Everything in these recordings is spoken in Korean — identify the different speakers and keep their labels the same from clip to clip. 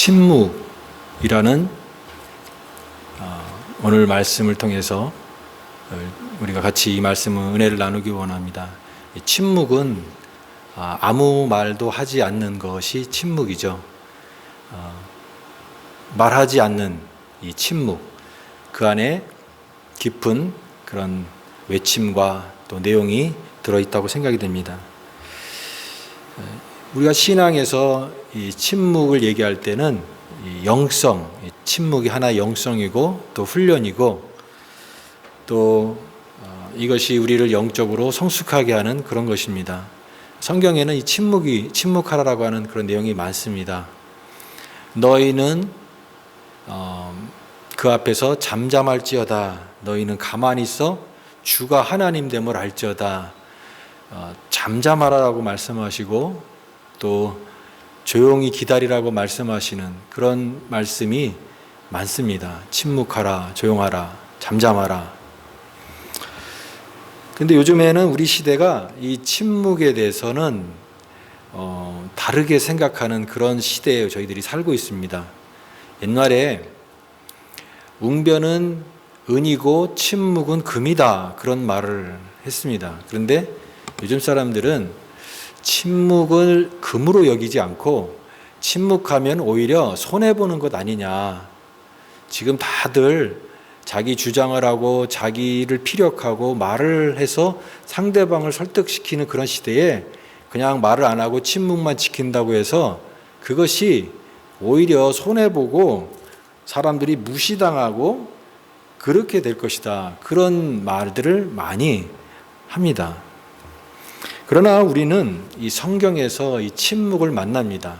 Speaker 1: 침묵이라는 오늘 말씀을 통해서 우리가 같이 이 말씀을 은혜를 나누기 원합니다. 침묵은 아무 말도 하지 않는 것이 침묵이죠. 말하지 않는 이 침묵, 그 안에 깊은 그런 외침과 또 내용이 들어있다고 생각이 됩니다. 우리가 신앙에서 이 침묵을 얘기할 때는 이 영성, 침묵이 하나의 영성이고 또 훈련이고 또 이것이 우리를 영적으로 성숙하게 하는 그런 것입니다. 성경에는 이 침묵하라라고 하는 그런 내용이 많습니다. 너희는 그 앞에서 잠잠할지어다. 너희는 가만히 있어 주가 하나님됨을 알지어다. 잠잠하라라고 말씀하시고 또 조용히 기다리라고 말씀하시는 그런 말씀이 많습니다. 침묵하라, 조용하라, 잠잠하라. 근데 요즘에는 우리 시대가 이 침묵에 대해서는 다르게 생각하는 그런 시대에 저희들이 살고 있습니다. 옛날에 웅변은 은이고 침묵은 금이다, 그런 말을 했습니다. 그런데 요즘 사람들은 침묵을 금으로 여기지 않고 침묵하면 오히려 손해보는 것 아니냐. 지금 다들 자기 주장을 하고 자기를 피력하고 말을 해서 상대방을 설득시키는 그런 시대에 그냥 말을 안 하고 침묵만 지킨다고 해서 그것이 오히려 손해보고 사람들이 무시당하고 그렇게 될 것이다. 그런 말들을 많이 합니다. 그러나 우리는 이 성경에서 이 침묵을 만납니다.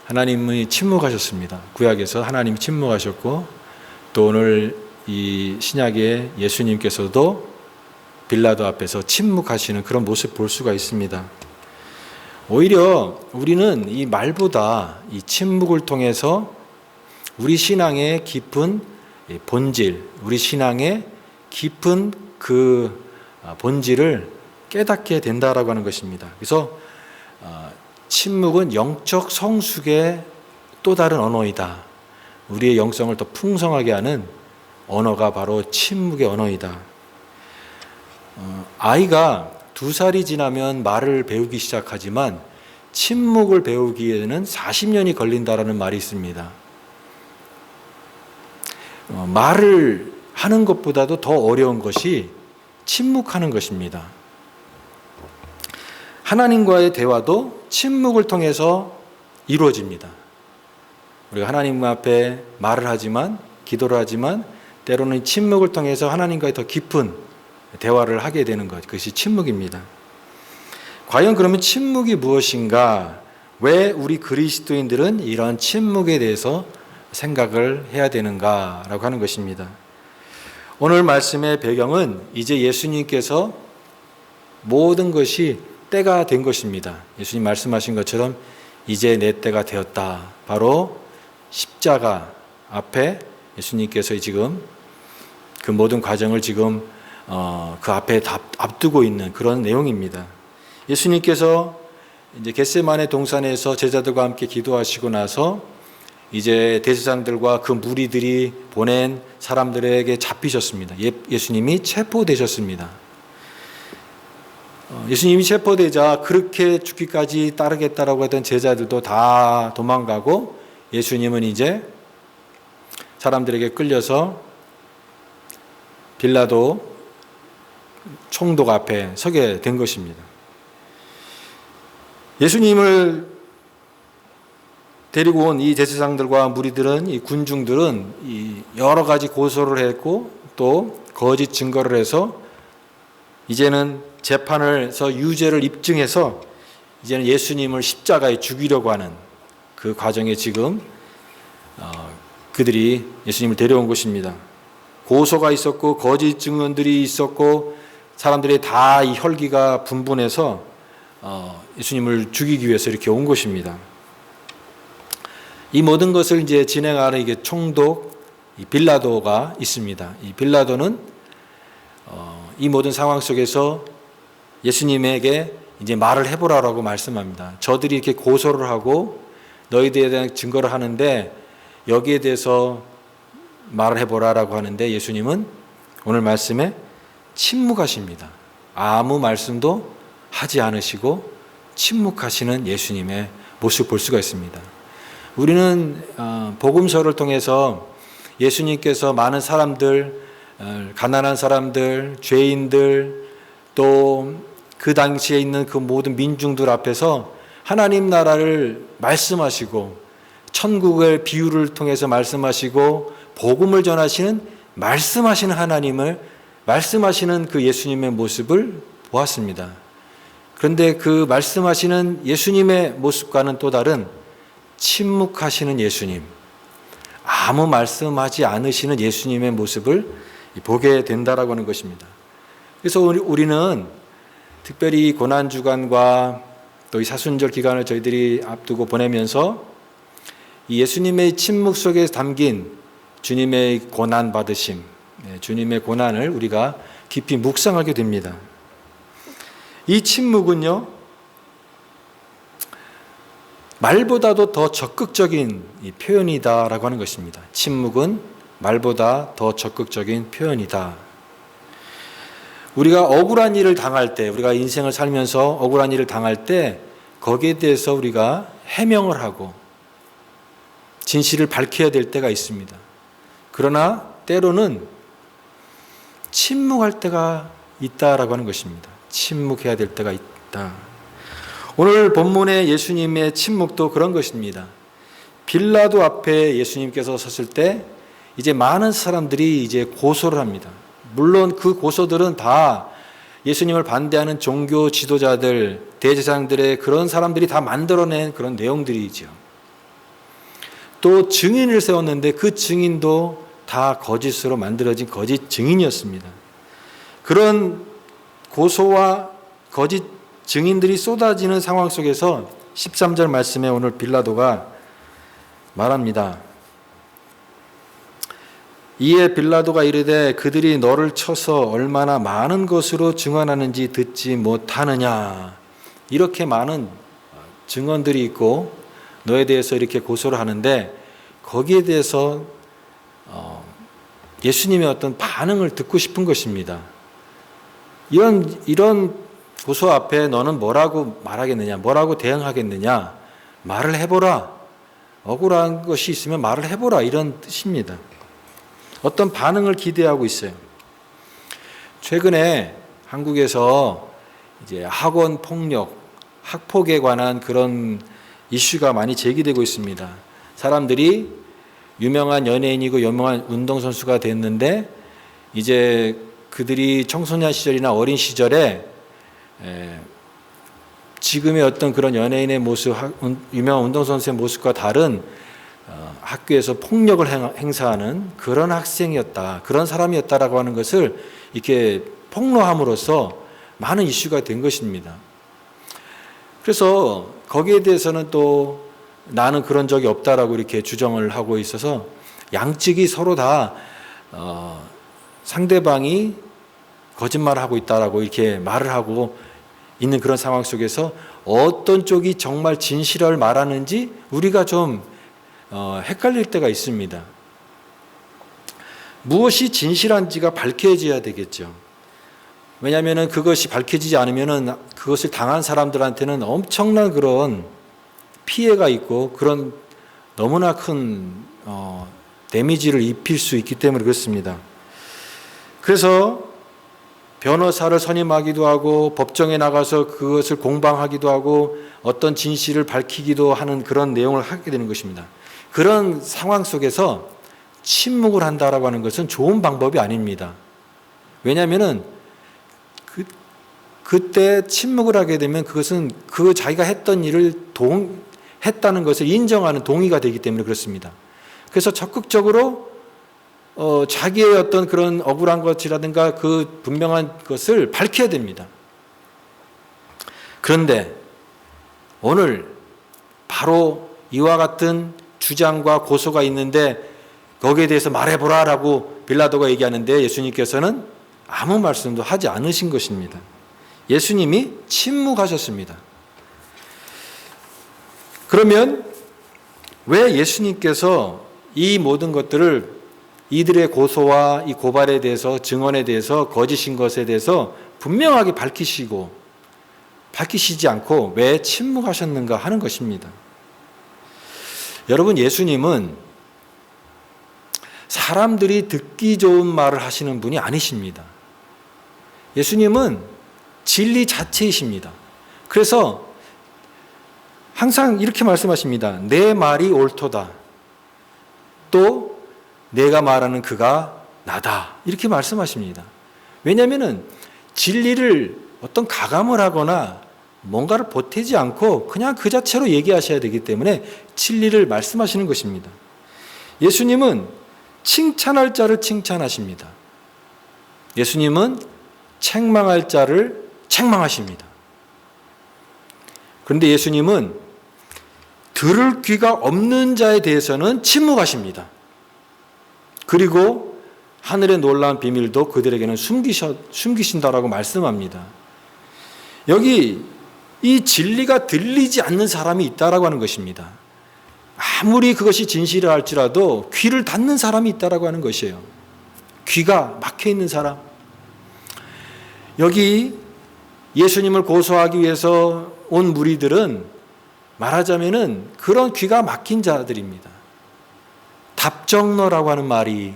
Speaker 1: 하나님이 침묵하셨습니다. 구약에서 하나님이 침묵하셨고 또 오늘 이 신약의 예수님께서도 빌라도 앞에서 침묵하시는 그런 모습 볼 수가 있습니다. 오히려 우리는 이 말보다 이 침묵을 통해서 우리 신앙의 깊은 본질, 우리 신앙의 깊은 그 본질을 깨닫게 된다라고 하는 것입니다. 그래서 침묵은 영적 성숙의 또 다른 언어이다. 우리의 영성을 더 풍성하게 하는 언어가 바로 침묵의 언어이다. 아이가 2살이 지나면 말을 배우기 시작하지만 침묵을 배우기에는 40년이 걸린다라는 말이 있습니다. 말을 하는 것보다도 더 어려운 것이 침묵하는 것입니다. 하나님과의 대화도 침묵을 통해서 이루어집니다. 우리가 하나님 앞에 말을 하지만, 기도를 하지만 때로는 침묵을 통해서 하나님과의 더 깊은 대화를 하게 되는 것, 그것이 침묵입니다. 과연 그러면 침묵이 무엇인가? 왜 우리 그리스도인들은 이런 침묵에 대해서 생각을 해야 되는가라고 하는 것입니다. 오늘 말씀의 배경은 이제 예수님께서 모든 것이 때가 된 것입니다. 예수님 말씀하신 것처럼 이제 내 때가 되었다. 바로 십자가 앞에 예수님께서 지금 그 모든 과정을 지금 그 앞에 앞두고 있는 그런 내용입니다. 예수님께서 이제 겟세마네 동산에서 제자들과 함께 기도하시고 나서 이제 대제사장들과 그 무리들이 보낸 사람들에게 잡히셨습니다. 예수님이 체포되셨습니다. 예수님이 체포되자 그렇게 죽기까지 따르겠다라고 했던 제자들도 다 도망가고 예수님은 이제 사람들에게 끌려서 빌라도 총독 앞에 서게 된 것입니다. 예수님을 데리고 온 이 대제사장들과 무리들은, 이 군중들은 이 여러 가지 고소를 했고 또 거짓 증거를 해서 이제는 재판에서 유죄를 입증해서 이제는 예수님을 십자가에 죽이려고 하는 그 과정에 지금 그들이 예수님을 데려온 것입니다. 고소가 있었고 거짓 증언들이 있었고 사람들이 다 이 혈기가 분분해서 예수님을 죽이기 위해서 이렇게 온 것입니다. 이 모든 것을 이제 진행하는 이게 총독 이 빌라도가 있습니다. 이 빌라도는 이 모든 상황 속에서 예수님에게 이제 말을 해보라고 말씀합니다. 저들이 이렇게 고소를 하고 너희들에 대한 증거를 하는데 여기에 대해서 말을 해보라라고 하는데 예수님은 오늘 말씀에 침묵하십니다. 아무 말씀도 하지 않으시고 침묵하시는 예수님의 모습을 볼 수가 있습니다. 우리는 복음서를 통해서 예수님께서 많은 사람들, 가난한 사람들, 죄인들, 또 그 당시에 있는 그 모든 민중들 앞에서 하나님 나라를 말씀하시고 천국의 비유를 통해서 말씀하시고 복음을 전하시는 말씀하시는 하나님을 말씀하시는 그 예수님의 모습을 보았습니다. 그런데 그 말씀하시는 예수님의 모습과는 또 다른 침묵하시는 예수님, 아무 말씀하지 않으시는 예수님의 모습을 보게 된다라고 하는 것입니다. 그래서 우리는 특별히 고난주간과 또 이 사순절 기간을 저희들이 앞두고 보내면서 이 예수님의 침묵 속에 담긴 주님의 고난 받으심, 주님의 고난을 우리가 깊이 묵상하게 됩니다. 이 침묵은요, 말보다도 더 적극적인 표현이다라고 하는 것입니다. 침묵은 말보다 더 적극적인 표현이다. 우리가 억울한 일을 당할 때, 우리가 인생을 살면서 억울한 일을 당할 때 거기에 대해서 우리가 해명을 하고 진실을 밝혀야 될 때가 있습니다. 그러나 때로는 침묵할 때가 있다라고 하는 것입니다. 침묵해야 될 때가 있다. 오늘 본문의 예수님의 침묵도 그런 것입니다. 빌라도 앞에 예수님께서 섰을 때 이제 많은 사람들이 이제 고소를 합니다. 물론 그 고소들은 다 예수님을 반대하는 종교 지도자들, 대제사장들의 그런 사람들이 다 만들어낸 그런 내용들이죠. 또 증인을 세웠는데 그 증인도 다 거짓으로 만들어진 거짓 증인이었습니다. 그런 고소와 거짓 증인들이 쏟아지는 상황 속에서 13절 말씀에 오늘 빌라도가 말합니다. 이에 빌라도가 이르되 그들이 너를 쳐서 얼마나 많은 것으로 증언하는지 듣지 못하느냐. 이렇게 많은 증언들이 있고 너에 대해서 이렇게 고소를 하는데 거기에 대해서 예수님의 어떤 반응을 듣고 싶은 것입니다. 이런 고소 앞에 너는 뭐라고 말하겠느냐, 뭐라고 대응하겠느냐, 말을 해보라. 억울한 것이 있으면 말을 해보라. 이런 뜻입니다. 어떤 반응을 기대하고 있어요. 최근에 한국에서 이제 학원 폭력, 학폭에 관한 그런 이슈가 많이 제기되고 있습니다. 사람들이 유명한 연예인이고 유명한 운동선수가 됐는데 이제 그들이 청소년 시절이나 어린 시절에 지금의 어떤 그런 연예인의 모습, 유명한 운동선수의 모습과 다른 학교에서 폭력을 행사하는 그런 학생이었다, 그런 사람이었다라고 하는 것을 이렇게 폭로함으로써 많은 이슈가 된 것입니다. 그래서 거기에 대해서는 또 나는 그런 적이 없다라고 이렇게 주장을 하고 있어서 양측이 서로 다 상대방이 거짓말을 하고 있다라고 이렇게 말을 하고 있는 그런 상황 속에서 어떤 쪽이 정말 진실을 말하는지 우리가 좀 헷갈릴 때가 있습니다. 무엇이 진실한지가 밝혀져야 되겠죠. 왜냐하면 그것이 밝혀지지 않으면 그것을 당한 사람들한테는 엄청난 그런 피해가 있고 그런 너무나 큰 데미지를 입힐 수 있기 때문에 그렇습니다. 그래서 변호사를 선임하기도 하고 법정에 나가서 그것을 공방하기도 하고 어떤 진실을 밝히기도 하는 그런 내용을 하게 되는 것입니다. 그런 상황 속에서 침묵을 한다라고 하는 것은 좋은 방법이 아닙니다. 왜냐하면 그때 침묵을 하게 되면 그것은 그 자기가 했던 일을 했다는 것을 인정하는 동의가 되기 때문에 그렇습니다. 그래서 적극적으로 자기의 어떤 그런 억울한 것이라든가 그 분명한 것을 밝혀야 됩니다. 그런데 오늘 바로 이와 같은 주장과 고소가 있는데 거기에 대해서 말해보라라고 빌라도가 얘기하는데 예수님께서는 아무 말씀도 하지 않으신 것입니다. 예수님이 침묵하셨습니다. 그러면 왜 예수님께서 이 모든 것들을 이들의 고소와 이 고발에 대해서, 증언에 대해서, 거짓인 것에 대해서 분명하게 밝히시지 않고 왜 침묵하셨는가 하는 것입니다. 여러분, 예수님은 사람들이 듣기 좋은 말을 하시는 분이 아니십니다. 예수님은 진리 자체이십니다. 그래서 항상 이렇게 말씀하십니다. 내 말이 옳도다. 또 내가 말하는 그가 나다. 이렇게 말씀하십니다. 왜냐하면 진리를 어떤 가감을 하거나 뭔가를 보태지 않고 그냥 그 자체로 얘기하셔야 되기 때문에 진리를 말씀하시는 것입니다. 예수님은 칭찬할 자를 칭찬하십니다. 예수님은 책망할 자를 책망하십니다. 그런데 예수님은 들을 귀가 없는 자에 대해서는 침묵하십니다. 그리고 하늘의 놀라운 비밀도 그들에게는 숨기신다라고 말씀합니다. 여기 이 진리가 들리지 않는 사람이 있다라고 하는 것입니다. 아무리 그것이 진실이라 할지라도 귀를 닫는 사람이 있다라고 하는 것이에요. 귀가 막혀 있는 사람. 여기 예수님을 고소하기 위해서 온 무리들은 말하자면은 그런 귀가 막힌 자들입니다. 답정너라고 하는 말이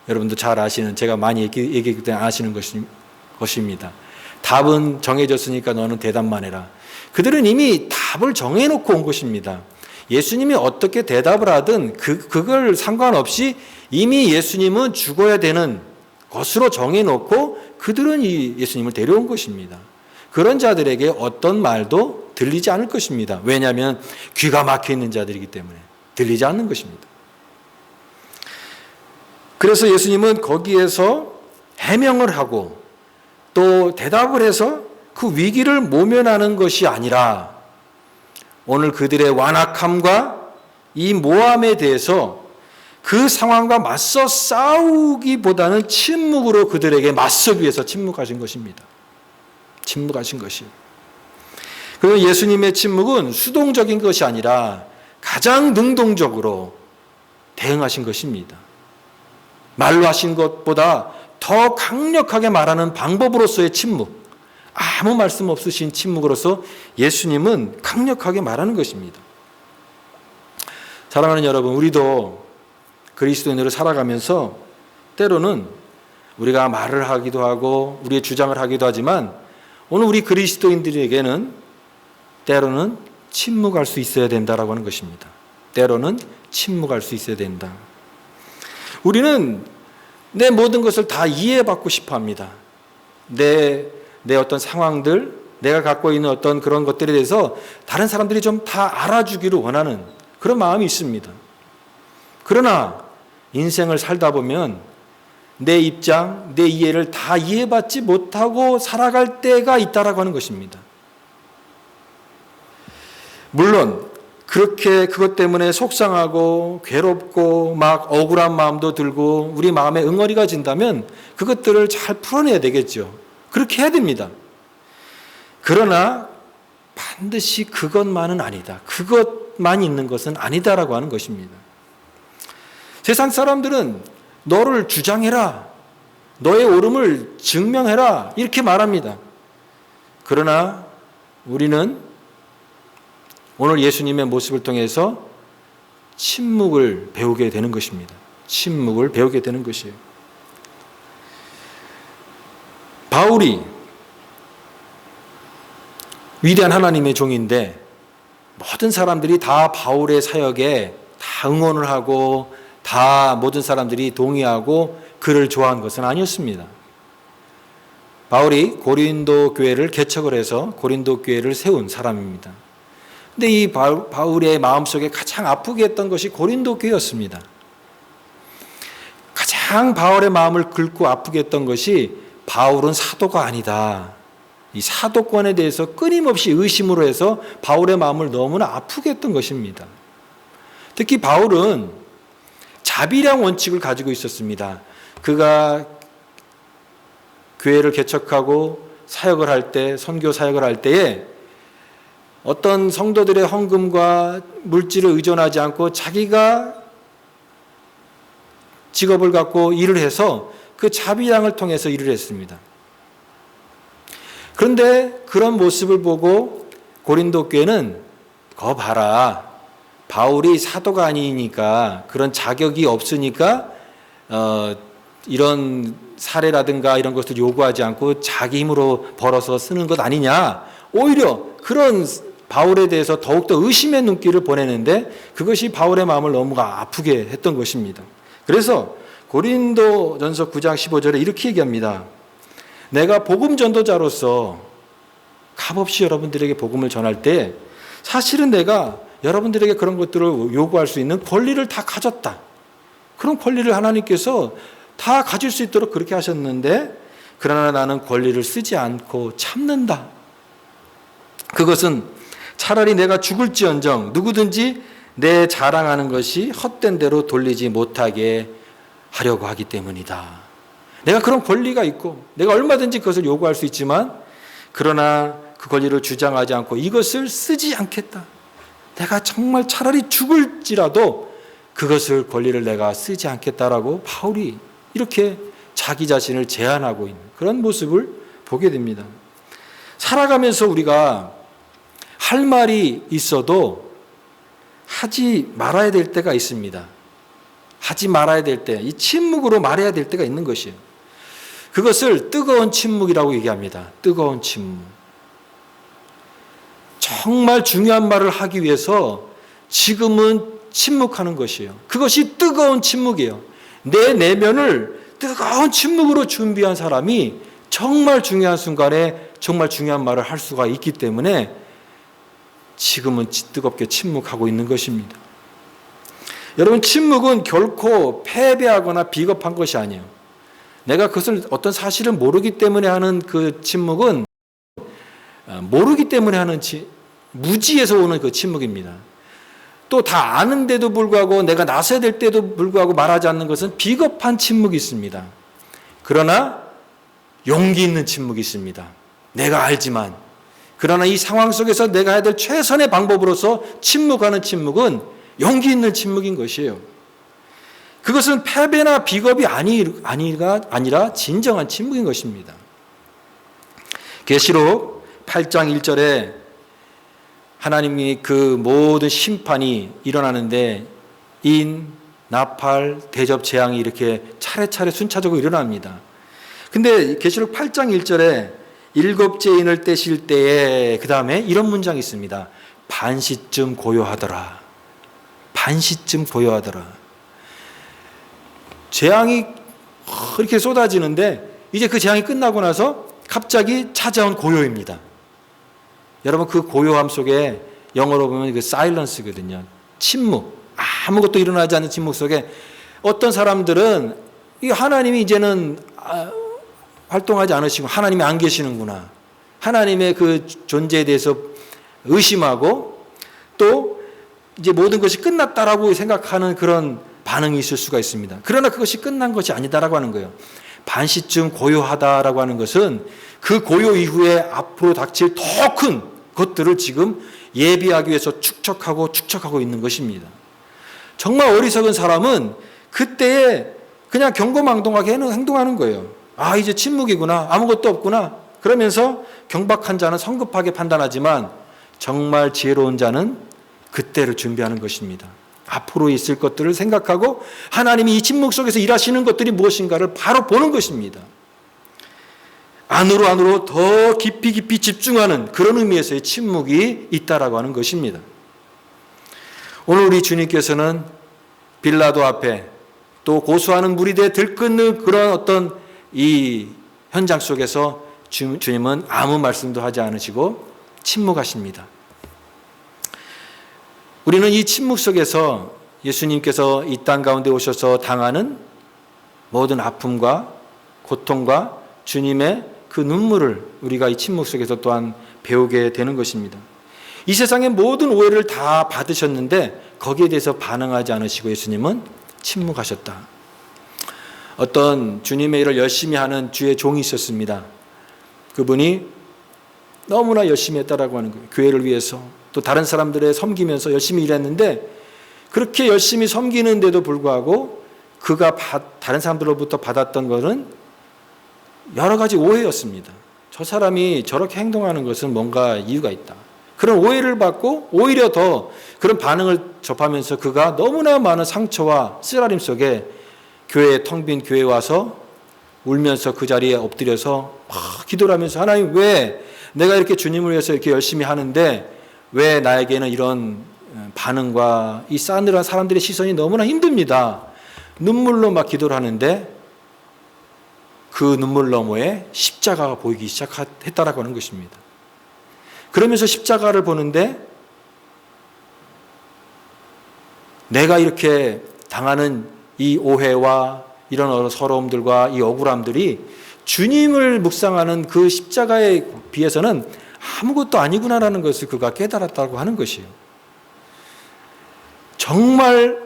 Speaker 1: 여러분도 잘 아시는, 제가 많이 얘기했기 때문에 아시는 것입니다. 답은 정해졌으니까 너는 대답만 해라. 그들은 이미 답을 정해놓고 온 것입니다. 예수님이 어떻게 대답을 하든 그걸 상관없이 이미 예수님은 죽어야 되는 것으로 정해놓고 그들은 이 예수님을 데려온 것입니다. 그런 자들에게 어떤 말도 들리지 않을 것입니다. 왜냐하면 귀가 막혀 있는 자들이기 때문에 들리지 않는 것입니다. 그래서 예수님은 거기에서 해명을 하고 또 대답을 해서 그 위기를 모면하는 것이 아니라 오늘 그들의 완악함과 이 모함에 대해서 그 상황과 맞서 싸우기보다는 침묵으로 그들에게 맞서기 위해서 침묵하신 것입니다. 침묵하신 것이에요. 그리고 예수님의 침묵은 수동적인 것이 아니라 가장 능동적으로 대응하신 것입니다. 말로 하신 것보다 더 강력하게 말하는 방법으로서의 침묵, 아무 말씀 없으신 침묵으로서 예수님은 강력하게 말하는 것입니다. 사랑하는 여러분, 우리도 그리스도인으로 살아가면서 때로는 우리가 말을 하기도 하고 우리의 주장을 하기도 하지만 오늘 우리 그리스도인들에게는 때로는 침묵할 수 있어야 된다라고 하는 것입니다. 때로는 침묵할 수 있어야 된다. 우리는 내 모든 것을 다 이해받고 싶어 합니다. 내 어떤 상황들, 내가 갖고 있는 어떤 그런 것들에 대해서 다른 사람들이 좀 다 알아주기를 원하는 그런 마음이 있습니다. 그러나 인생을 살다 보면 내 입장, 내 이해를 다 이해받지 못하고 살아갈 때가 있다라고 하는 것입니다. 물론 그렇게 그것 때문에 속상하고 괴롭고 막 억울한 마음도 들고 우리 마음에 응어리가 진다면 그것들을 잘 풀어내야 되겠죠. 그렇게 해야 됩니다. 그러나 반드시 그것만은 아니다. 그것만 있는 것은 아니다라고 하는 것입니다. 세상 사람들은 너를 주장해라, 너의 옳음을 증명해라 이렇게 말합니다. 그러나 우리는 오늘 예수님의 모습을 통해서 침묵을 배우게 되는 것입니다. 침묵을 배우게 되는 것이에요. 바울이 위대한 하나님의 종인데 모든 사람들이 다 바울의 사역에 다 응원을 하고 다 모든 사람들이 동의하고 그를 좋아한 것은 아니었습니다. 바울이 고린도 교회를 개척을 해서 고린도 교회를 세운 사람입니다. 근데 이 바울의 마음속에 가장 아프게 했던 것이 고린도 교회였습니다. 가장 바울의 마음을 긁고 아프게 했던 것이 바울은 사도가 아니다. 이 사도권에 대해서 끊임없이 의심으로 해서 바울의 마음을 너무나 아프게 했던 것입니다. 특히 바울은 자비량 원칙을 가지고 있었습니다. 그가 교회를 개척하고 사역을 할 때, 선교 사역을 할 때에 어떤 성도들의 헌금과 물질을 의존하지 않고 자기가 직업을 갖고 일을 해서 그 자비량을 통해서 일을 했습니다. 그런데 그런 모습을 보고 고린도 교회는 거 봐라. 바울이 사도가 아니니까 그런 자격이 없으니까 이런 사례라든가 이런 것을 요구하지 않고 자기 힘으로 벌어서 쓰는 것 아니냐. 오히려 그런 바울에 대해서 더욱더 의심의 눈길을 보내는데 그것이 바울의 마음을 너무 아프게 했던 것입니다. 그래서 고린도전서 9장 15절에 이렇게 얘기합니다. 내가 복음 전도자로서 값없이 여러분들에게 복음을 전할 때 사실은 내가 여러분들에게 그런 것들을 요구할 수 있는 권리를 다 가졌다. 그런 권리를 하나님께서 다 가질 수 있도록 그렇게 하셨는데 그러나 나는 권리를 쓰지 않고 참는다. 그것은 차라리 내가 죽을지언정 누구든지 내 자랑하는 것이 헛된 대로 돌리지 못하게 하려고 하기 때문이다. 내가 그런 권리가 있고 내가 얼마든지 그것을 요구할 수 있지만 그러나 그 권리를 주장하지 않고 이것을 쓰지 않겠다. 내가 정말 차라리 죽을지라도 그것을 권리를 내가 쓰지 않겠다라고 바울이 이렇게 자기 자신을 제한하고 있는 그런 모습을 보게 됩니다. 살아가면서 우리가 할 말이 있어도 하지 말아야 될 때가 있습니다. 하지 말아야 될 때, 이 침묵으로 말해야 될 때가 있는 것이에요. 그것을 뜨거운 침묵이라고 얘기합니다. 뜨거운 침묵. 정말 중요한 말을 하기 위해서 지금은 침묵하는 것이에요. 그것이 뜨거운 침묵이에요. 내 내면을 뜨거운 침묵으로 준비한 사람이 정말 중요한 순간에 정말 중요한 말을 할 수가 있기 때문에 지금은 뜨겁게 침묵하고 있는 것입니다. 여러분, 침묵은 결코 패배하거나 비겁한 것이 아니에요. 내가 그것을 어떤 사실을 모르기 때문에 하는 그 침묵은 모르기 때문에 하는 무지에서 오는 그 침묵입니다. 또 다 아는데도 불구하고 내가 나서야 될 때도 불구하고 말하지 않는 것은 비겁한 침묵이 있습니다. 그러나 용기 있는 침묵이 있습니다. 내가 알지만 그러나 이 상황 속에서 내가 해야 될 최선의 방법으로서 침묵하는 침묵은 용기 있는 침묵인 것이에요. 그것은 패배나 비겁이 아니라 진정한 침묵인 것입니다. 계시록 8장 1절에 하나님이 그 모든 심판이 일어나는데 인, 나팔, 대접, 재앙이 이렇게 차례차례 순차적으로 일어납니다. 근데 계시록 8장 1절에 일곱째 인을 떼실 때에 그 다음에 이런 문장이 있습니다. 반시쯤 고요하더라. 반시쯤 고요하더라. 재앙이 이렇게 쏟아지는데 이제 그 재앙이 끝나고 나서 갑자기 찾아온 고요입니다. 여러분, 그 고요함 속에 영어로 보면 그 사일런스거든요. 침묵. 아무것도 일어나지 않는 침묵 속에 어떤 사람들은 이 하나님이 이제는 활동하지 않으시고 하나님이 안 계시는구나. 하나님의 그 존재에 대해서 의심하고 또 이제 모든 것이 끝났다라고 생각하는 그런 반응이 있을 수가 있습니다. 그러나 그것이 끝난 것이 아니다라고 하는 거예요. 반시쯤 고요하다라고 하는 것은 그 고요 이후에 앞으로 닥칠 더 큰 것들을 지금 예비하기 위해서 축적하고 있는 것입니다. 정말 어리석은 사람은 그때에 그냥 경거망동하게 행동하는 거예요. 아, 이제 침묵이구나. 아무것도 없구나. 그러면서 경박한 자는 성급하게 판단하지만 정말 지혜로운 자는 그때를 준비하는 것입니다. 앞으로 있을 것들을 생각하고 하나님이 이 침묵 속에서 일하시는 것들이 무엇인가를 바로 보는 것입니다. 안으로 더 깊이 집중하는 그런 의미에서의 침묵이 있다라고 하는 것입니다. 오늘 우리 주님께서는 빌라도 앞에 또 고소하는 무리들에 들끓는 그런 어떤 이 현장 속에서 주님은 아무 말씀도 하지 않으시고 침묵하십니다. 우리는 이 침묵 속에서 예수님께서 이 땅 가운데 오셔서 당하는 모든 아픔과 고통과 주님의 그 눈물을 우리가 이 침묵 속에서 또한 배우게 되는 것입니다. 이 세상의 모든 오해를 다 받으셨는데 거기에 대해서 반응하지 않으시고 예수님은 침묵하셨다. 어떤 주님의 일을 열심히 하는 주의 종이 있었습니다. 그분이 너무나 열심히 했다라고 하는 거예요. 교회를 위해서 또 다른 사람들의 섬기면서 열심히 일했는데 그렇게 열심히 섬기는데도 불구하고 그가 다른 사람들로부터 받았던 것은 여러 가지 오해였습니다. 저 사람이 저렇게 행동하는 것은 뭔가 이유가 있다. 그런 오해를 받고 오히려 더 그런 반응을 접하면서 그가 너무나 많은 상처와 쓰라림 속에 교회에 텅 빈 교회에 와서 울면서 그 자리에 엎드려서 막 기도를 하면서 하나님 왜 내가 이렇게 주님을 위해서 이렇게 열심히 하는데 왜 나에게는 이런 반응과 이 싸늘한 사람들의 시선이 너무나 힘듭니다. 눈물로 막 기도를 하는데 그 눈물 너머에 십자가가 보이기 시작했다라고 하는 것입니다. 그러면서 십자가를 보는데 내가 이렇게 당하는 이 오해와 이런 서러움들과 이 억울함들이 주님을 묵상하는 그 십자가에 비해서는 아무것도 아니구나라는 것을 그가 깨달았다고 하는 것이에요. 정말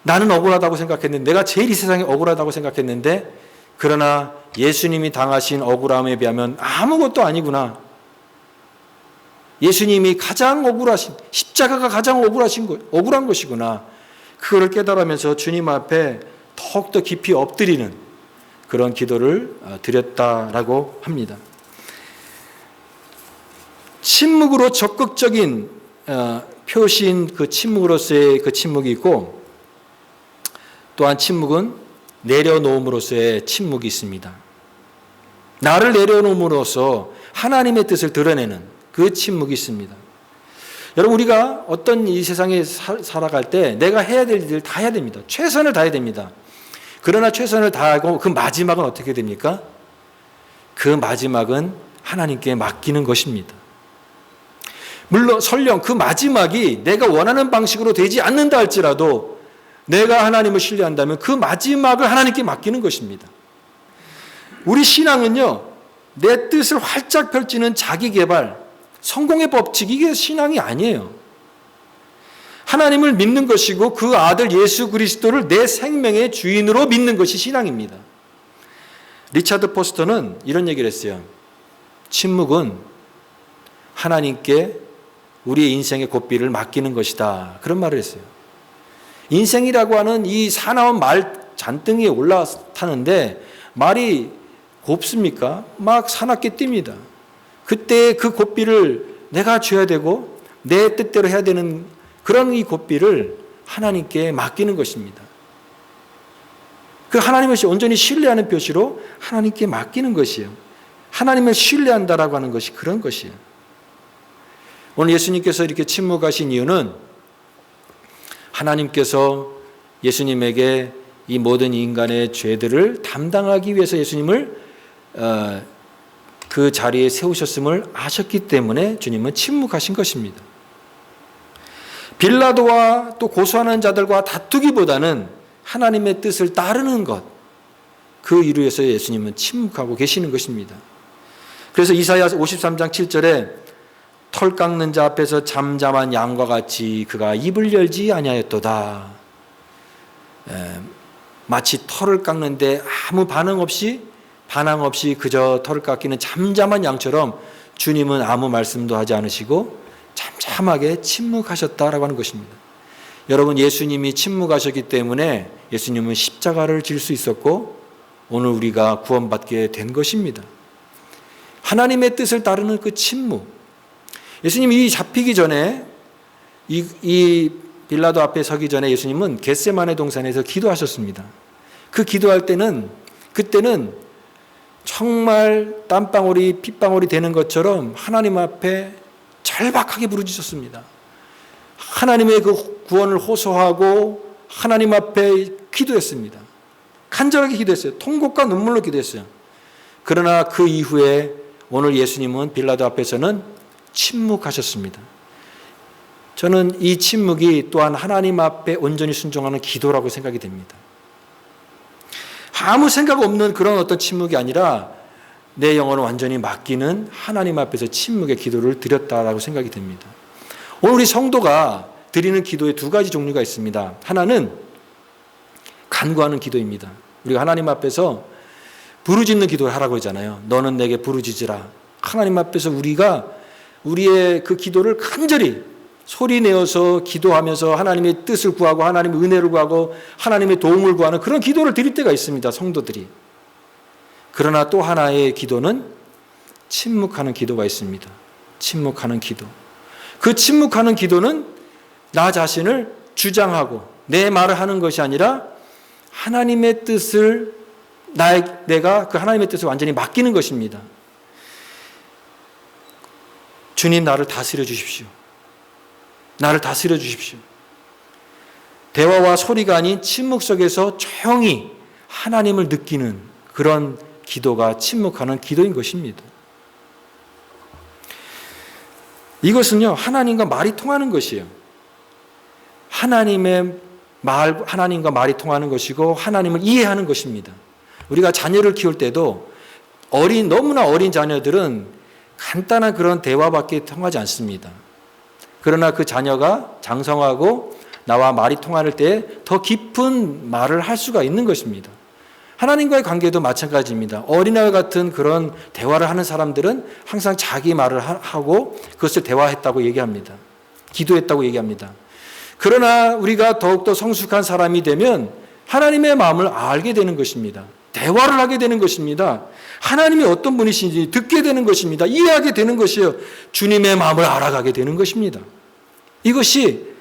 Speaker 1: 나는 억울하다고 생각했는데 내가 제일 이 세상에 억울하다고 생각했는데 그러나 예수님이 당하신 억울함에 비하면 아무것도 아니구나. 예수님이 가장 억울하신 십자가가 가장 억울한 것이구나. 그거를 깨달으면서 주님 앞에 더욱더 깊이 엎드리는 그런 기도를 드렸다라고 합니다. 침묵으로 적극적인 표시인 그 침묵으로서의 그 침묵이 있고 또한 침묵은 내려놓음으로서의 침묵이 있습니다. 나를 내려놓음으로써 하나님의 뜻을 드러내는 그 침묵이 있습니다. 여러분 우리가 어떤 이 세상에 살아갈 때 내가 해야 될 일을 다 해야 됩니다. 최선을 다해야 됩니다. 그러나 최선을 다하고 그 마지막은 어떻게 됩니까? 그 마지막은 하나님께 맡기는 것입니다. 물론 설령 그 마지막이 내가 원하는 방식으로 되지 않는다 할지라도 내가 하나님을 신뢰한다면 그 마지막을 하나님께 맡기는 것입니다. 우리 신앙은요, 내 뜻을 활짝 펼치는 자기 개발, 성공의 법칙, 이게 신앙이 아니에요. 하나님을 믿는 것이고 그 아들 예수 그리스도를 내 생명의 주인으로 믿는 것이 신앙입니다. 리차드 포스터는 이런 얘기를 했어요. 침묵은 하나님께 우리의 인생의 고삐를 맡기는 것이다. 그런 말을 했어요. 인생이라고 하는 이 사나운 말 잔등에 올라타는데 말이 곱습니까? 막 사납게 뜁니다. 그때 그 고삐를 내가 쥐어야 되고 내 뜻대로 해야 되는 그런 이 고삐를 하나님께 맡기는 것입니다. 그 하나님을 온전히 신뢰하는 표시로 하나님께 맡기는 것이에요. 하나님을 신뢰한다라고 하는 것이 그런 것이에요. 오늘 예수님께서 이렇게 침묵하신 이유는 하나님께서 예수님에게 이 모든 인간의 죄들을 담당하기 위해서 예수님을 그 자리에 세우셨음을 아셨기 때문에 주님은 침묵하신 것입니다. 빌라도와 또 고소하는 자들과 다투기보다는 하나님의 뜻을 따르는 것, 그 이유에서 예수님은 침묵하고 계시는 것입니다. 그래서 이사야 53장 7절에 털 깎는 자 앞에서 잠잠한 양과 같이 그가 입을 열지 아니하였도다. 마치 털을 깎는데 아무 반항 없이 그저 털을 깎이는 잠잠한 양처럼 주님은 아무 말씀도 하지 않으시고 잠잠하게 침묵하셨다라고 하는 것입니다. 여러분, 예수님이 침묵하셨기 때문에 예수님은 십자가를 질 수 있었고 오늘 우리가 구원받게 된 것입니다. 하나님의 뜻을 따르는 그 침묵. 예수님이 잡히기 전에 이 빌라도 앞에 서기 전에 예수님은 겟세마네 동산에서 기도하셨습니다. 그 기도할 때는 그때는 정말 땀방울이 핏방울이 되는 것처럼 하나님 앞에 절박하게 부르짖었습니다. 하나님의 그 구원을 호소하고 하나님 앞에 기도했습니다. 간절하게 기도했어요. 통곡과 눈물로 기도했어요. 그러나 그 이후에 오늘 예수님은 빌라도 앞에서는 침묵하셨습니다. 저는 이 침묵이 또한 하나님 앞에 온전히 순종하는 기도라고 생각이 됩니다. 아무 생각 없는 그런 어떤 침묵이 아니라 내 영혼을 완전히 맡기는 하나님 앞에서 침묵의 기도를 드렸다라고 생각이 됩니다. 오늘 우리 성도가 드리는 기도의 두 가지 종류가 있습니다. 하나는 간구하는 기도입니다. 우리가 하나님 앞에서 부르짖는 기도를 하라고 하잖아요. 너는 내게 부르짖으라. 하나님 앞에서 우리가 우리의 그 기도를 간절히 소리 내어서 기도하면서 하나님의 뜻을 구하고 하나님의 은혜를 구하고 하나님의 도움을 구하는 그런 기도를 드릴 때가 있습니다. 성도들이. 그러나 또 하나의 기도는 침묵하는 기도가 있습니다. 침묵하는 기도. 그 침묵하는 기도는 나 자신을 주장하고 내 말을 하는 것이 아니라 하나님의 뜻을 내가 그 하나님의 뜻을 완전히 맡기는 것입니다. 주님, 나를 다스려 주십시오. 나를 다스려 주십시오. 대화와 소리가 아닌 침묵 속에서 조용히 하나님을 느끼는 그런 기도가 침묵하는 기도인 것입니다. 이것은요, 하나님과 말이 통하는 것이에요. 하나님과 말이 통하는 것이고 하나님을 이해하는 것입니다. 우리가 자녀를 키울 때도 너무나 어린 자녀들은 간단한 그런 대화밖에 통하지 않습니다. 그러나 그 자녀가 장성하고 나와 말이 통할 때 더 깊은 말을 할 수가 있는 것입니다. 하나님과의 관계도 마찬가지입니다. 어린아이 같은 그런 대화를 하는 사람들은 항상 자기 말을 하고 그것을 대화했다고 얘기합니다. 기도했다고 얘기합니다. 그러나 우리가 더욱더 성숙한 사람이 되면 하나님의 마음을 알게 되는 것입니다. 대화를 하게 되는 것입니다. 하나님이 어떤 분이신지 듣게 되는 것입니다. 이해하게 되는 것이요. 주님의 마음을 알아가게 되는 것입니다. 이것이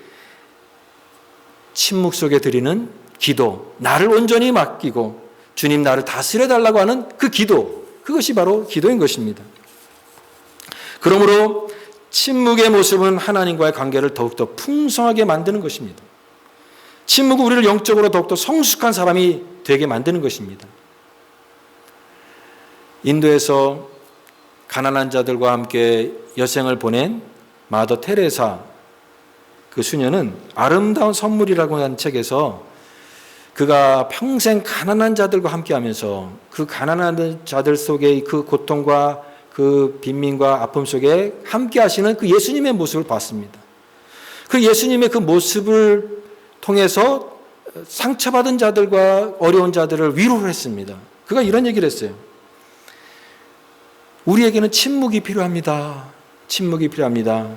Speaker 1: 침묵 속에 드리는 기도, 나를 온전히 맡기고 주님 나를 다스려 달라고 하는 그 기도, 그것이 바로 기도인 것입니다. 그러므로 침묵의 모습은 하나님과의 관계를 더욱더 풍성하게 만드는 것입니다. 침묵은 우리를 영적으로 더욱더 성숙한 사람이 되게 만드는 것입니다. 인도에서 가난한 자들과 함께 여생을 보낸 마더 테레사 그 수녀는 아름다운 선물이라고 하는 책에서 그가 평생 가난한 자들과 함께하면서 그 가난한 자들 속의 그 고통과 그 빈민과 아픔 속에 함께하시는 그 예수님의 모습을 봤습니다. 그 예수님의 그 모습을 통해서 상처받은 자들과 어려운 자들을 위로를 했습니다. 그가 이런 얘기를 했어요. 우리에게는 침묵이 필요합니다. 침묵이 필요합니다.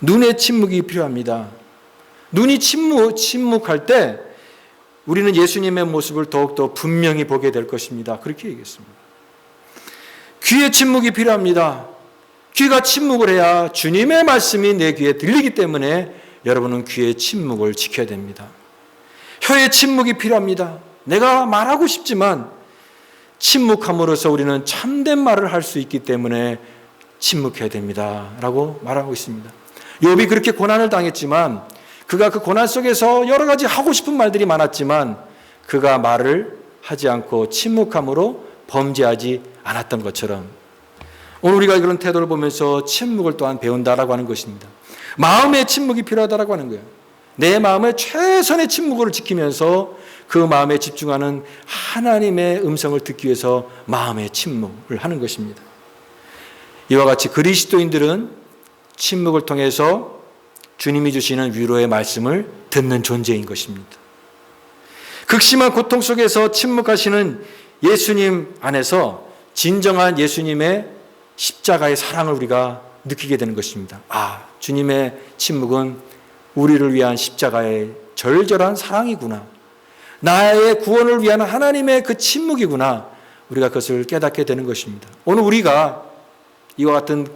Speaker 1: 눈의 침묵이 필요합니다. 눈이 침묵할 때 우리는 예수님의 모습을 더욱더 분명히 보게 될 것입니다. 그렇게 얘기했습니다. 귀의 침묵이 필요합니다. 귀가 침묵을 해야 주님의 말씀이 내 귀에 들리기 때문에 여러분은 귀의 침묵을 지켜야 됩니다. 혀의 침묵이 필요합니다. 내가 말하고 싶지만 침묵함으로써 우리는 참된 말을 할 수 있기 때문에 침묵해야 됩니다. 라고 말하고 있습니다. 욥이 그렇게 고난을 당했지만 그가 그 고난 속에서 여러 가지 하고 싶은 말들이 많았지만 그가 말을 하지 않고 침묵함으로 범죄하지 않았던 것처럼 오늘 우리가 그런 태도를 보면서 침묵을 또한 배운다라고 하는 것입니다. 마음의 침묵이 필요하다라고 하는 거예요. 내 마음의 최선의 침묵을 지키면서 그 마음에 집중하는 하나님의 음성을 듣기 위해서 마음의 침묵을 하는 것입니다. 이와 같이 그리스도인들은 침묵을 통해서 주님이 주시는 위로의 말씀을 듣는 존재인 것입니다. 극심한 고통 속에서 침묵하시는 예수님 안에서 진정한 예수님의 십자가의 사랑을 우리가 느끼게 되는 것입니다. 주님의 침묵은 우리를 위한 십자가의 절절한 사랑이구나. 나의 구원을 위한 하나님의 그 침묵이구나. 우리가 그것을 깨닫게 되는 것입니다. 오늘 우리가 이와 같은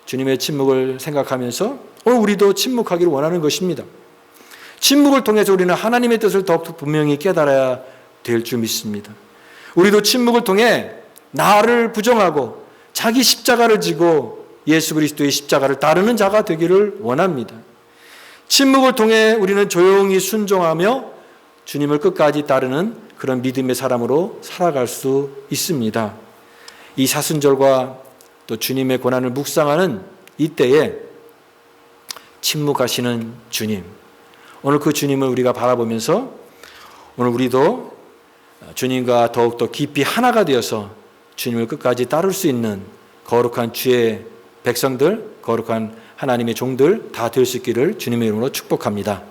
Speaker 1: 주님의 침묵을 생각하면서 오늘 우리도 침묵하기를 원하는 것입니다. 침묵을 통해서 우리는 하나님의 뜻을 더욱더 분명히 깨달아야 될 줄 믿습니다. 우리도 침묵을 통해 나를 부정하고 자기 십자가를 지고 예수 그리스도의 십자가를 따르는 자가 되기를 원합니다. 침묵을 통해 우리는 조용히 순종하며 주님을 끝까지 따르는 그런 믿음의 사람으로 살아갈 수 있습니다. 이 사순절과 또 주님의 고난을 묵상하는 이때에 침묵하시는 주님, 오늘 그 주님을 우리가 바라보면서 오늘 우리도 주님과 더욱더 깊이 하나가 되어서 주님을 끝까지 따를 수 있는 거룩한 주의 백성들, 거룩한 하나님의 종들 다 될 수 있기를 주님의 이름으로 축복합니다.